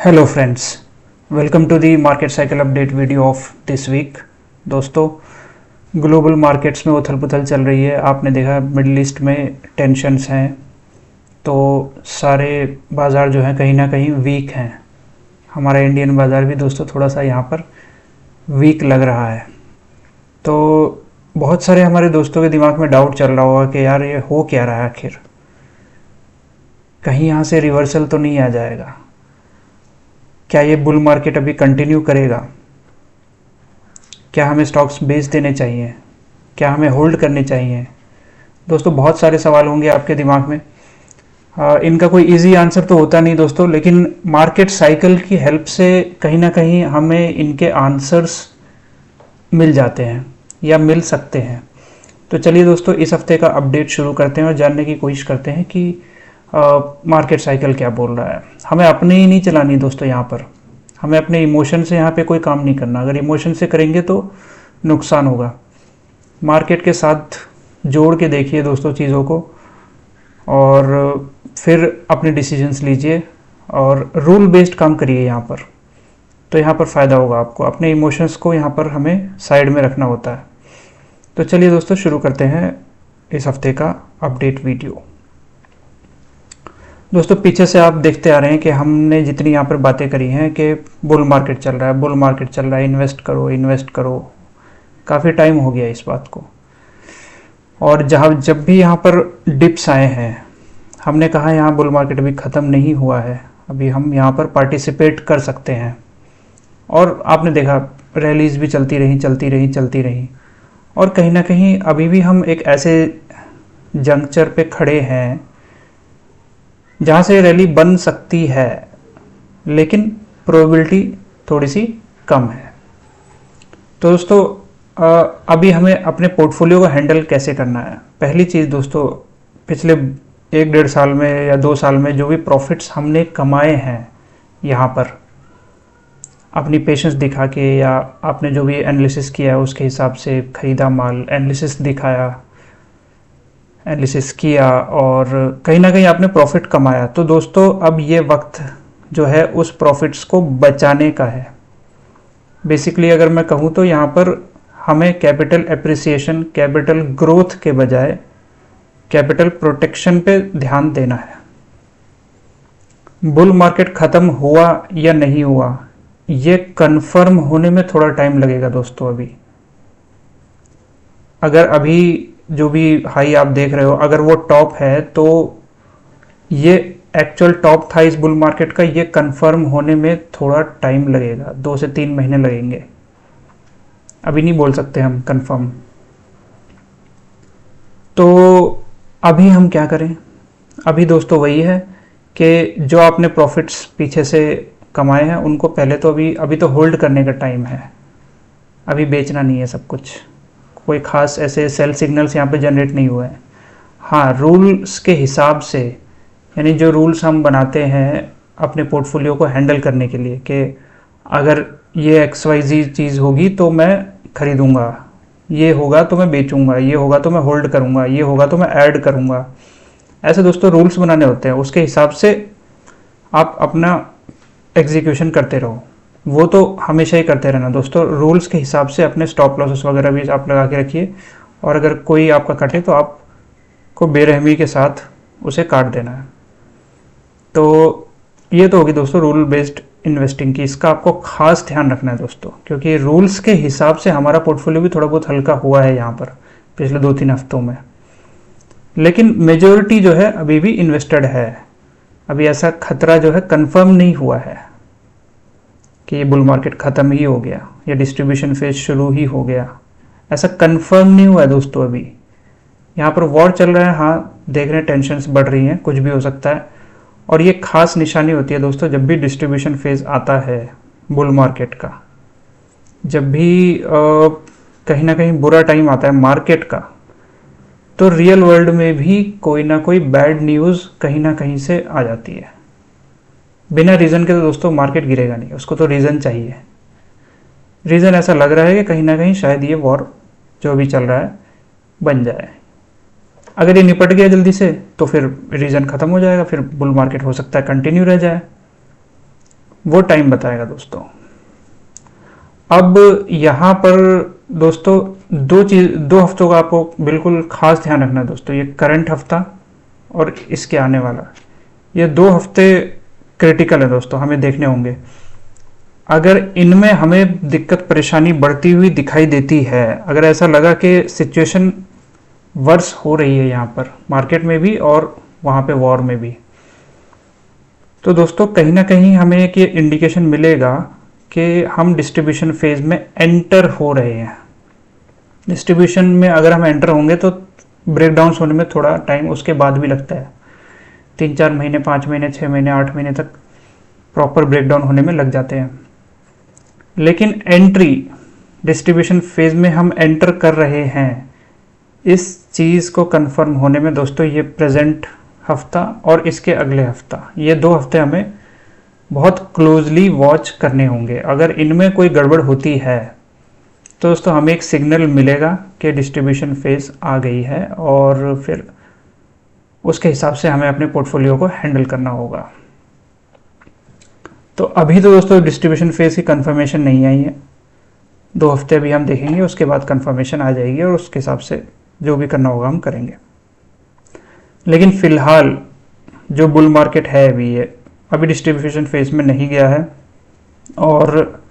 Hello friends, welcome to the market cycle update video of this week. दोस्तों, global markets में उथल पुथल चल रही है। आपने देखा मिडिल ईस्ट में टेंशन्स हैं, तो सारे बाज़ार जो हैं कहीं ना कहीं वीक हैं। हमारा इंडियन बाज़ार भी दोस्तों थोड़ा सा यहाँ पर वीक लग रहा है। तो बहुत सारे हमारे दोस्तों के दिमाग में डाउट चल रहा होगा कि यार ये हो क्या रहा है आखिर, कहीं यहाँ से रिवर्सल तो नहीं आ जाएगा, क्या ये बुल मार्केट अभी कंटिन्यू करेगा, क्या हमें स्टॉक्स बेच देने चाहिए, क्या हमें होल्ड करने चाहिए। दोस्तों, बहुत सारे सवाल होंगे आपके दिमाग में। इनका कोई इजी आंसर तो होता नहीं दोस्तों, लेकिन मार्केट साइकिल की हेल्प से कहीं ना कहीं हमें इनके आंसर्स मिल जाते हैं या मिल सकते हैं। तो चलिए दोस्तों, इस हफ्ते का अपडेट शुरू करते हैं और जानने की कोशिश करते हैं कि मार्केट साइकिल क्या बोल रहा है। हमें अपने ही नहीं चलानी दोस्तों, यहाँ पर हमें अपने इमोशन से यहाँ पे कोई काम नहीं करना। अगर इमोशन से करेंगे तो नुकसान होगा। मार्केट के साथ जोड़ के देखिए दोस्तों चीज़ों को, और फिर अपने डिसीजंस लीजिए और रूल बेस्ड काम करिए यहाँ पर, तो यहाँ पर फ़ायदा होगा आपको। अपने इमोशंस को यहाँ पर हमें साइड में रखना होता है। तो चलिए दोस्तों, शुरू करते हैं इस हफ्ते का अपडेट वीडियो। दोस्तों, पीछे से आप देखते आ रहे हैं कि हमने जितनी यहाँ पर बातें करी हैं कि बुल मार्केट चल रहा है, बुल मार्केट चल रहा है, इन्वेस्ट करो इन्वेस्ट करो, काफ़ी टाइम हो गया इस बात को। और जब भी यहाँ पर डिप्स आए हैं, हमने कहा यहाँ बुल मार्केट अभी ख़त्म नहीं हुआ है, अभी हम यहाँ पर पार्टिसिपेट कर सकते हैं। और आपने देखा रैलीज भी चलती रही, और कहीं ना कहीं अभी भी हम एक ऐसे जंक्चर पे खड़े हैं जहाँ से रैली बन सकती है, लेकिन प्रोबेबिलिटी थोड़ी सी कम है। तो दोस्तों, अभी हमें अपने पोर्टफोलियो को हैंडल कैसे करना है। पहली चीज़ दोस्तों, पिछले 1-1.5 साल में या 2 साल में जो भी प्रॉफिट्स हमने कमाए हैं यहाँ पर, अपनी पेशेंस दिखा के या आपने जो भी एनालिसिस किया है उसके हिसाब से ख़रीदा माल, एनालिसिस किया और कहीं ना कहीं आपने प्रॉफिट कमाया। तो दोस्तों, अब ये वक्त जो है उस प्रॉफिट्स को बचाने का है। बेसिकली अगर मैं कहूँ तो यहाँ पर हमें कैपिटल एप्रिसिएशन, कैपिटल ग्रोथ के बजाय कैपिटल प्रोटेक्शन पे ध्यान देना है। बुल मार्केट ख़त्म हुआ या नहीं हुआ, ये कंफर्म होने में थोड़ा टाइम लगेगा दोस्तों। अगर अभी जो भी हाई आप देख रहे हो, अगर वो टॉप है तो ये एक्चुअल टॉप था इस बुल मार्केट का, ये कंफर्म होने में थोड़ा टाइम लगेगा, 2 से 3 महीने लगेंगे। अभी नहीं बोल सकते हम कंफर्म। तो अभी हम क्या करें? अभी दोस्तों वही है कि जो आपने प्रॉफिट्स पीछे से कमाए हैं उनको पहले तो अभी तो होल्ड करने का टाइम है। अभी बेचना नहीं है सब कुछ, कोई ख़ास ऐसे सेल सिग्नल्स यहाँ पे जनरेट नहीं हुए हैं। हाँ, रूल्स के हिसाब से, यानी जो रूल्स हम बनाते हैं अपने पोर्टफोलियो को हैंडल करने के लिए कि अगर ये XYZ चीज़ होगी तो मैं ख़रीदूँगा, ये होगा तो मैं बेचूँगा, ये होगा तो मैं होल्ड करूँगा, ये होगा तो मैं ऐड करूँगा, ऐसे दोस्तों रूल्स बनाने होते हैं। उसके हिसाब से आप अपना एग्जीक्यूशन करते रहो। वो तो हमेशा ही करते रहना दोस्तों। रूल्स के हिसाब से अपने स्टॉप लॉसेस वगैरह भी आप लगा के रखिए, और अगर कोई आपका कटे तो आपको बेरहमी के साथ उसे काट देना है। तो ये तो होगी दोस्तों रूल बेस्ड इन्वेस्टिंग की। इसका आपको खास ध्यान रखना है दोस्तों, क्योंकि रूल्स के हिसाब से हमारा पोर्टफोलियो भी थोड़ा बहुत हल्का हुआ है यहाँ पर पिछले 2-3 हफ्तों में, लेकिन मेजोरिटी जो है अभी भी इन्वेस्टेड है। अभी ऐसा खतरा जो है कंफर्म नहीं हुआ है कि ये बुल मार्केट ख़त्म ही हो गया या डिस्ट्रीब्यूशन फेज शुरू ही हो गया, ऐसा कंफर्म नहीं हुआ है दोस्तों। अभी यहाँ पर वॉर चल रहा है, हाँ देख रहे हैं टेंशन्स बढ़ रही हैं, कुछ भी हो सकता है। और ये खास निशानी होती है दोस्तों, जब भी डिस्ट्रीब्यूशन फेज आता है बुल मार्केट का, जब भी कहीं ना कहीं बुरा टाइम आता है मार्केट का, तो रियल वर्ल्ड में भी कोई ना कोई बैड न्यूज़ कहीं ना कहीं से आ जाती है। बिना रीज़न के तो दोस्तों मार्केट गिरेगा नहीं, उसको तो रीज़न चाहिए। रीज़न ऐसा लग रहा है कि कहीं ना कहीं शायद ये वॉर जो भी चल रहा है बन जाए। अगर ये निपट गया जल्दी से तो फिर रीज़न ख़त्म हो जाएगा, फिर बुल मार्केट हो सकता है कंटिन्यू रह जाए। वो टाइम बताएगा दोस्तों। अब यहाँ पर दोस्तों दो हफ्तों का आपको बिल्कुल खास ध्यान रखना है दोस्तों। ये करंट हफ्ता और इसके आने वाला, ये 2 हफ्ते क्रिटिकल है दोस्तों, हमें देखने होंगे। अगर इनमें हमें दिक्कत परेशानी बढ़ती हुई दिखाई देती है, अगर ऐसा लगा कि सिचुएशन वर्स हो रही है यहाँ पर मार्केट में भी और वहाँ पे वॉर में भी, तो दोस्तों कहीं ना कहीं हमें एक ये इंडिकेशन मिलेगा कि हम डिस्ट्रीब्यूशन फेज में एंटर हो रहे हैं। डिस्ट्रीब्यूशन में अगर हम एंटर होंगे तो ब्रेकडाउन होने में थोड़ा टाइम उसके बाद भी लगता है, 3-4 महीने, 5 महीने, 6 महीने, 8 महीने तक प्रॉपर ब्रेकडाउन होने में लग जाते हैं। लेकिन एंट्री डिस्ट्रीब्यूशन फेज में हम एंटर कर रहे हैं, इस चीज़ को कंफर्म होने में दोस्तों ये प्रेजेंट हफ्ता और इसके अगले हफ्ता, ये 2 हफ्ते हमें बहुत क्लोजली वॉच करने होंगे। अगर इनमें कोई गड़बड़ होती है तो दोस्तों हमें एक सिग्नल मिलेगा कि डिस्ट्रीब्यूशन फेज आ गई है और फिर उसके हिसाब से हमें अपने पोर्टफोलियो को हैंडल करना होगा। तो अभी तो दोस्तों डिस्ट्रीब्यूशन फेज की कंफर्मेशन नहीं आई है, 2 हफ्ते अभी हम देखेंगे, उसके बाद कंफर्मेशन आ जाएगी और उसके हिसाब से जो भी करना होगा हम करेंगे। लेकिन फिलहाल जो बुल मार्केट है अभी, ये अभी डिस्ट्रीब्यूशन फेज में नहीं गया है। और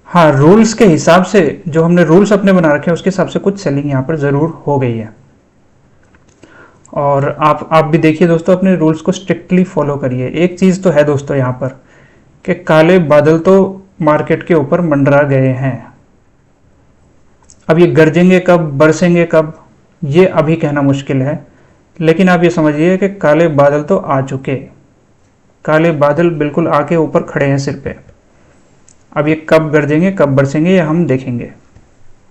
हाँ, रूल्स के हिसाब से जो हमने रूल्स अपने बना रखे हैं उसके हिसाब से कुछ सेलिंग यहाँ पर ज़रूर हो गई है। और आप भी देखिए दोस्तों, अपने रूल्स को स्ट्रिक्टली फॉलो करिए। एक चीज़ तो है दोस्तों यहाँ पर कि काले बादल तो मार्केट के ऊपर मंडरा गए हैं। अब ये गरजेंगे कब, बरसेंगे कब, ये अभी कहना मुश्किल है। लेकिन आप ये समझिए कि काले बादल तो आ चुके, काले बादल बिल्कुल आके ऊपर खड़े हैं सिर पे। अब ये कब गरजेंगे, कब बरसेंगे, ये हम देखेंगे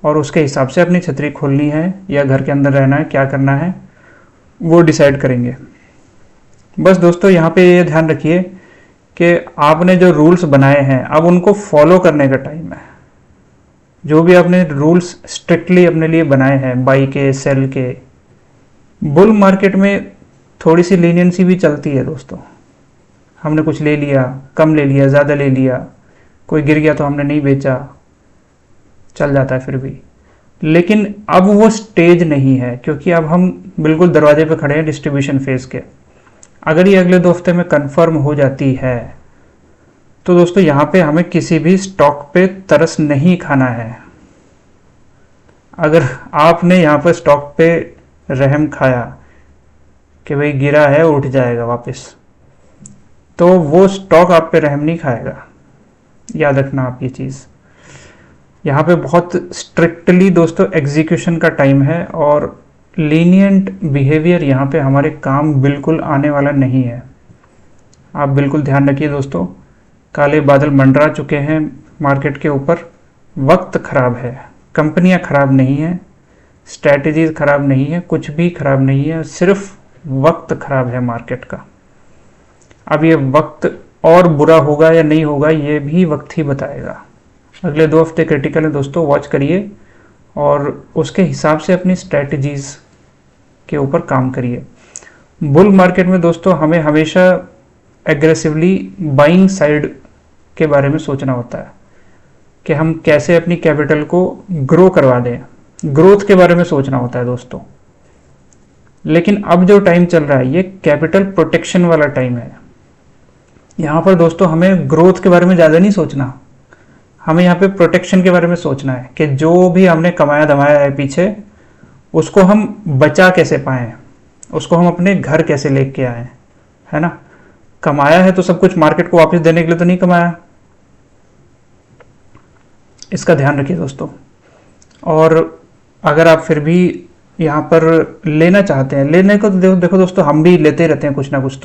और उसके हिसाब से अपनी छतरी खोलनी है या घर के अंदर रहना है, क्या करना है वो डिसाइड करेंगे। बस दोस्तों यहाँ पे ये ध्यान रखिए कि आपने जो रूल्स बनाए हैं अब उनको फॉलो करने का टाइम है। जो भी आपने रूल्स स्ट्रिक्टली अपने लिए बनाए हैं, बाई के, सेल के, बुल मार्केट में थोड़ी सी लीनियंसी भी चलती है दोस्तों। हमने कुछ ले लिया, कम ले लिया, ज़्यादा ले लिया, कोई गिर गया तो हमने नहीं बेचा, चल जाता है फिर भी। लेकिन अब वो स्टेज नहीं है, क्योंकि अब हम बिल्कुल दरवाजे पे खड़े हैं डिस्ट्रीब्यूशन फेज के। अगर ये अगले 2 हफ्ते में कंफर्म हो जाती है तो दोस्तों यहाँ पे हमें किसी भी स्टॉक पे तरस नहीं खाना है। अगर आपने यहाँ पर स्टॉक पे रहम खाया कि भाई गिरा है उठ जाएगा वापस, तो वो स्टॉक आप पे रहम नहीं खाएगा। याद रखना आप ये चीज़। यहाँ पे बहुत स्ट्रिक्टली दोस्तों एग्जीक्यूशन का टाइम है और लीनियंट बिहेवियर यहाँ पे हमारे काम बिल्कुल आने वाला नहीं है। आप बिल्कुल ध्यान रखिए दोस्तों, काले बादल मंडरा चुके हैं मार्केट के ऊपर। वक्त खराब है, कंपनियां खराब नहीं है, स्ट्रैटेजीज खराब नहीं है, कुछ भी खराब नहीं है, सिर्फ वक्त खराब है मार्केट का। अब ये वक्त और बुरा होगा या नहीं होगा ये भी वक्त ही बताएगा। अगले 2 हफ्ते क्रिटिकल है दोस्तों, वॉच करिए और उसके हिसाब से अपनी स्ट्रैटेजीज के ऊपर काम करिए। बुल मार्केट में दोस्तों हमें हमेशा एग्रेसिवली बाइंग साइड के बारे में सोचना होता है कि हम कैसे अपनी कैपिटल को ग्रो करवा दें, ग्रोथ के बारे में सोचना होता है दोस्तों। लेकिन अब जो टाइम चल रहा है ये कैपिटल प्रोटेक्शन वाला टाइम है। यहाँ पर दोस्तों हमें ग्रोथ के बारे में ज़्यादा नहीं सोचना, हमें यहाँ पे प्रोटेक्शन के बारे में सोचना है कि जो भी हमने कमाया धमाया है पीछे, उसको हम बचा कैसे पाएँ, उसको हम अपने घर कैसे लेके आए, है ना। कमाया है तो सब कुछ मार्केट को वापस देने के लिए तो नहीं कमाया, इसका ध्यान रखिए दोस्तों। और अगर आप फिर भी यहाँ पर लेना चाहते हैं, लेने को तो देखो दोस्तों हम भी लेते रहते हैं कुछ ना कुछ,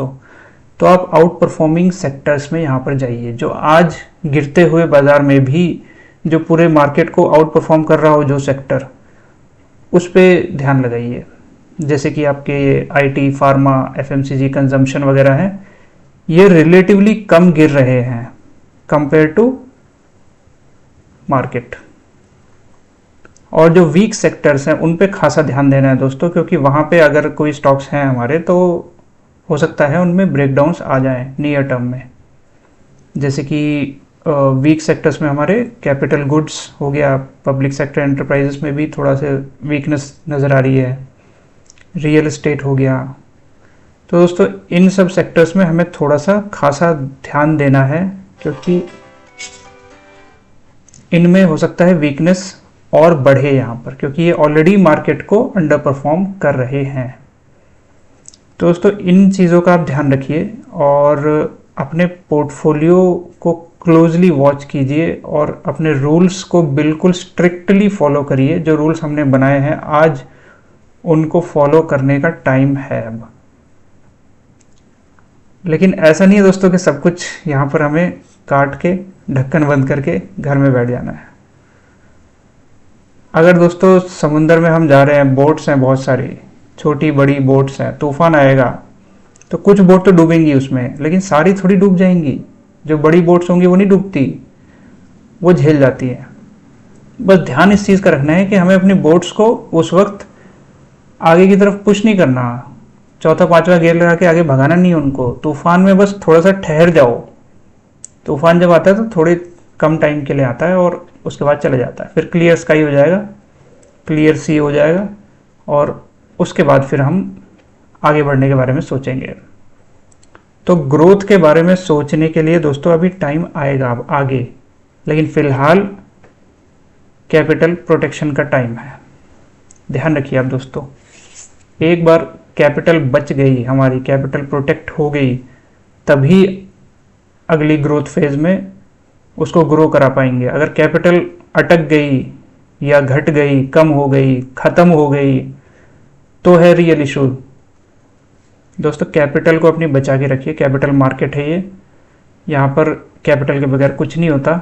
तो आप आउट परफॉर्मिंग सेक्टर्स में यहाँ पर जाइए। जो आज गिरते हुए बाजार में भी जो पूरे मार्केट को आउट परफॉर्म कर रहा हो जो सेक्टर, उस पर ध्यान लगाइए। जैसे कि आपके आईटी, फार्मा, एफएमसीजी, कंजम्पशन वगैरह हैं, ये रिलेटिवली कम गिर रहे हैं कंपेयर टू मार्केट। और जो वीक सेक्टर्स हैं उन पे खासा ध्यान देना है दोस्तों, क्योंकि वहाँ पे अगर कोई स्टॉक्स हैं हमारे तो हो सकता है उनमें ब्रेकडाउन्स आ जाएं नियर टर्म में। जैसे कि वीक सेक्टर्स में हमारे कैपिटल गुड्स हो गया, पब्लिक सेक्टर एंटरप्राइजेस में भी थोड़ा सा वीकनेस नज़र आ रही है, रियल एस्टेट हो गया। तो दोस्तों इन सब सेक्टर्स में हमें थोड़ा सा खासा ध्यान देना है, क्योंकि इनमें हो सकता है वीकनेस और बढ़े यहाँ पर, क्योंकि ये ऑलरेडी मार्केट को अंडर परफॉर्म कर रहे हैं। तो दोस्तों इन चीज़ों का आप ध्यान रखिए और अपने पोर्टफोलियो को क्लोजली वॉच कीजिए और अपने रूल्स को बिल्कुल स्ट्रिक्टली फॉलो करिए। जो रूल्स हमने बनाए हैं आज उनको फॉलो करने का टाइम है अब। लेकिन ऐसा नहीं है दोस्तों कि सब कुछ यहाँ पर हमें काट के ढक्कन बंद करके घर में बैठ जाना है। अगर दोस्तों समुंदर में हम जा रहे हैं, बोट्स हैं बहुत सारी, छोटी बड़ी बोट्स हैं, तूफान आएगा तो कुछ बोट तो डूबेंगी उसमें, लेकिन सारी थोड़ी डूब जाएंगी। जो बड़ी बोट्स होंगी वो नहीं डूबती, वो झेल जाती है। बस ध्यान इस चीज़ का रखना है कि हमें अपनी बोट्स को उस वक्त आगे की तरफ पुश नहीं करना, चौथा पांचवा गियर लगा के आगे भगाना नहीं उनको। तूफान में बस थोड़ा सा ठहर जाओ। तूफान जब आता है तो थोड़े कम टाइम के लिए आता है और उसके बाद चले जाता है, फिर क्लियर स्काई हो जाएगा, क्लियर सी हो जाएगा और उसके बाद फिर हम आगे बढ़ने के बारे में सोचेंगे। तो ग्रोथ के बारे में सोचने के लिए दोस्तों अभी टाइम आएगा अब आगे, लेकिन फिलहाल कैपिटल प्रोटेक्शन का टाइम है। ध्यान रखिए आप दोस्तों, एक बार कैपिटल बच गई हमारी, कैपिटल प्रोटेक्ट हो गई, तभी अगली ग्रोथ फेज में उसको ग्रो करा पाएंगे। अगर कैपिटल अटक गई या घट गई, कम हो गई, खत्म हो गई, तो है रियल इशू। दोस्तों कैपिटल को अपनी बचा के रखिए, कैपिटल मार्केट है ये, यहाँ पर कैपिटल के बगैर कुछ नहीं होता।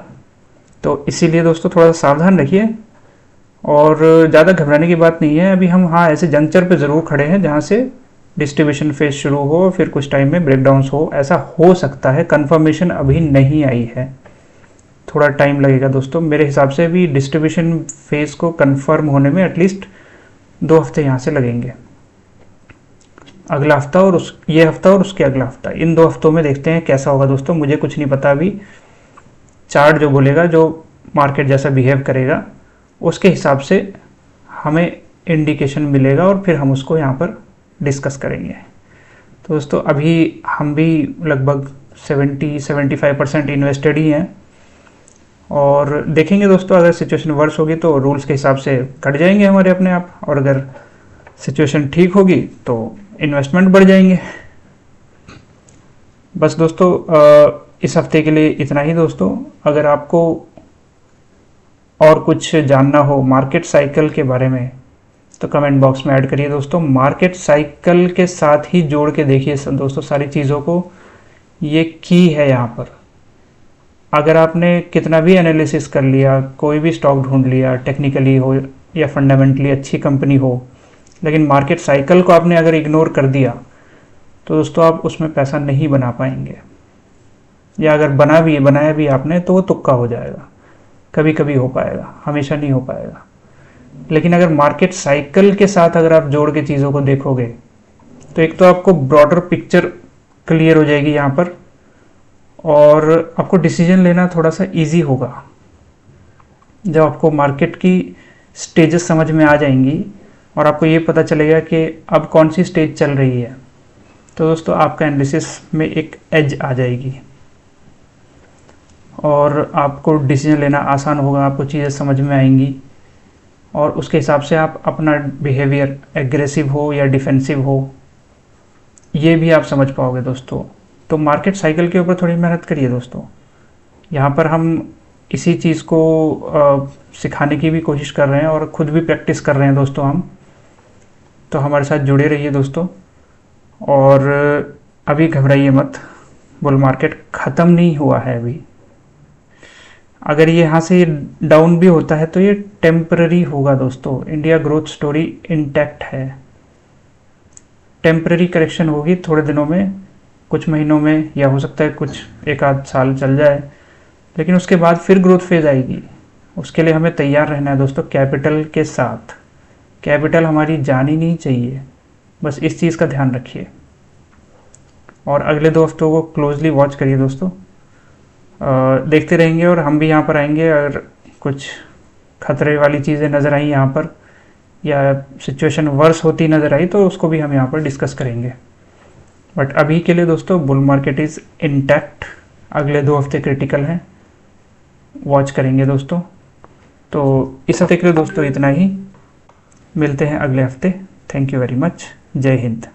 तो इसीलिए दोस्तों थोड़ा सा सावधान रखिए और ज़्यादा घबराने की बात नहीं है। अभी हम हाँ ऐसे जंक्चर पे ज़रूर खड़े हैं जहाँ से डिस्ट्रीब्यूशन फेज शुरू हो, फिर कुछ टाइम में ब्रेकडाउन्स हो, ऐसा हो सकता है। कंफर्मेशन अभी नहीं आई है, थोड़ा टाइम लगेगा दोस्तों। मेरे हिसाब से भी डिस्ट्रीब्यूशन फेज को कंफर्म होने में एटलीस्ट 2 हफ्ते यहाँ से लगेंगे। अगला हफ्ता और ये हफ्ता और उसके अगला हफ्ता, इन 2 हफ्तों में देखते हैं कैसा होगा दोस्तों। मुझे कुछ नहीं पता अभी, चार्ट जो बोलेगा, जो मार्केट जैसा बिहेव करेगा उसके हिसाब से हमें इंडिकेशन मिलेगा और फिर हम उसको यहाँ पर डिस्कस करेंगे। तो दोस्तों अभी हम भी लगभग 70-75% इन्वेस्टेड ही हैं और देखेंगे दोस्तों, अगर सिचुएशन वर्स होगी तो रूल्स के हिसाब से कट जाएंगे हमारे अपने आप, और अगर सिचुएशन ठीक होगी तो इन्वेस्टमेंट बढ़ जाएंगे। बस दोस्तों इस हफ्ते के लिए इतना ही दोस्तों। अगर आपको और कुछ जानना हो मार्केट साइकिल के बारे में तो कमेंट बॉक्स में ऐड करिए दोस्तों। मार्केट साइकिल के साथ ही जोड़ के देखिए दोस्तों सारी चीज़ों को, ये की है यहाँ पर। अगर आपने कितना भी एनालिसिस कर लिया, कोई भी स्टॉक ढूंढ लिया, टेक्निकली हो या फंडामेंटली अच्छी कंपनी हो, लेकिन मार्केट साइकिल को आपने अगर इग्नोर कर दिया तो दोस्तों आप उसमें पैसा नहीं बना पाएंगे, या अगर बनाया भी आपने तो वो तुक्का हो जाएगा। कभी कभी हो पाएगा, हमेशा नहीं हो पाएगा। लेकिन अगर मार्केट साइकिल के साथ अगर आप जोड़ के चीज़ों को देखोगे तो एक तो आपको ब्रॉडर पिक्चर क्लियर हो जाएगी यहाँ पर, और आपको डिसीजन लेना थोड़ा सा इजी होगा। जब आपको मार्केट की स्टेजेस समझ में आ जाएंगी और आपको ये पता चलेगा कि अब कौन सी स्टेज चल रही है, तो दोस्तों आपका एनालिसिस में एक एज आ जाएगी और आपको डिसीजन लेना आसान होगा, आपको चीज़ें समझ में आएंगी और उसके हिसाब से आप अपना बिहेवियर एग्रेसिव हो या डिफेंसिव हो ये भी आप समझ पाओगे दोस्तों। तो मार्केट साइकिल के ऊपर थोड़ी मेहनत करिए दोस्तों। यहाँ पर हम इसी चीज़ को सिखाने की भी कोशिश कर रहे हैं और ख़ुद भी प्रैक्टिस कर रहे हैं दोस्तों हम। तो हमारे साथ जुड़े रहिए दोस्तों, और अभी घबराइए मत, बुल मार्केट ख़त्म नहीं हुआ है अभी। अगर ये यहाँ से डाउन भी होता है तो ये टेम्पररी होगा दोस्तों। इंडिया ग्रोथ स्टोरी इंटैक्ट है, टेम्पररी करेक्शन होगी थोड़े दिनों में, कुछ महीनों में, या हो सकता है कुछ 1 आध साल चल जाए, लेकिन उसके बाद फिर ग्रोथ फेज आएगी। उसके लिए हमें तैयार रहना है दोस्तों कैपिटल के साथ। कैपिटल हमारी जानी नहीं चाहिए, बस इस चीज़ का ध्यान रखिए और अगले 2 हफ्तों को क्लोजली वॉच करिए दोस्तों। देखते रहेंगे और हम भी यहाँ पर आएंगे। अगर कुछ खतरे वाली चीज़ें नज़र आई यहाँ पर या सिचुएशन वर्स होती नज़र आई तो उसको भी हम यहाँ पर डिस्कस करेंगे। बट अभी के लिए दोस्तों बुल मार्केट इज़ इंटैक्ट। अगले 2 हफ्ते क्रिटिकल हैं, वॉच करेंगे दोस्तों। तो इस हफ्ते के लिए दोस्तों इतना ही, मिलते हैं अगले हफ्ते। Thank you very much. जय हिंद।